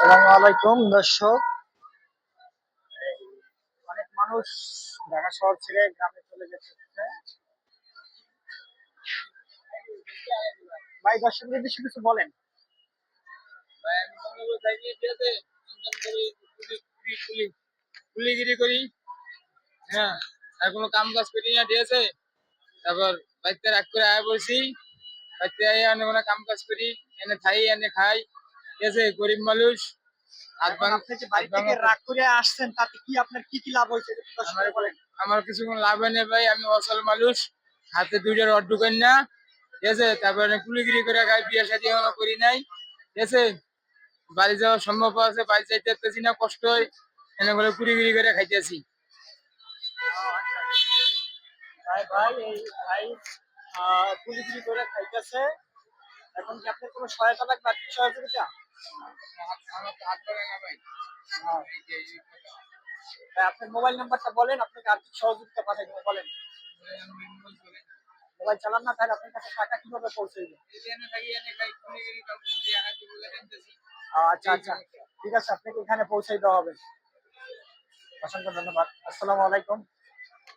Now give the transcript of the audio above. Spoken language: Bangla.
আসসালামু আলাইকুম দর্শক। অনেক মানুষ ঢাকা শহর ছেড়ে গ্রামে চলে যেতে হচ্ছে। ভাই দর্শকদের বেশি কিছু বলেন। ভাই আমি বাংলাদেশ থাকি ইন্ডিয়াতে ইনকাম করি কুলিগিরি করি। হ্যাঁ, আর কোনো কাম কাজ করি না, ঠিক আছে। তারপর বাড়িতে রাগ করে আয়া বলছি, বাড়িতে আয়া অনেক কোনো কাম কাজ করি, এনে খাই এনে খাই, ঠিক আছে। গরিব মানুষ, হাত এখন ভাঙ আপনি যে হাত বাড়ি থেকে ভাঙা। রাগ করে আসছেন তাতে কি আপনার কি লাভ হয়েছে একটু আমার দর্শকদের বলেন। আমার কিছু কোনো লাভ হয় না ভাই, আমি অসল মানুষ, হাতে দুইটা রড ঢুকেন না, ঠিক আছে। তারপরে কুলিগিরি করে খাই, বিয়ে শাদী এখনো করি নাই, ঠিক আছে। বাড়ি যাওয়া সম্ভব আছে, বাড়ি যাইতে পারতেছি না, কষ্ট হয়, এনে করে কুড়িগিরি করে খাইতেছি। ভাই ভাই এই ভাই কুলিগিরি করে খাইতেছে। এখন কি আপনার কোনো সহায়তা লাগবে, আর্থিক সহযোগিতা? আমার তো হাত ধরে না ভাই। আহ, এই যে এই কথা। ভাই আপনার মোবাইল নাম্বারটা বলেন, আপনাকে আর্থিক সহযোগিতা পাঠাই দেবো, বলেন। আমি মোবাইল চলে না। মোবাইল চালান না, তাহলে আপনার কাছে টাকা কিভাবে পৌঁছাইবে? এই যে এনে থাকি এনে খাই, কুড়িগিরি কাউকে দিয়ে হাতে বলে জানতেছি। আচ্ছা এই আচ্ছা, সমস্যা। ঠিক আছে, আপনাকে এখানে পৌঁছাই দেওয়া হবে। অসংখ্য ধন্যবাদ। আসসালামু আলাইকুম।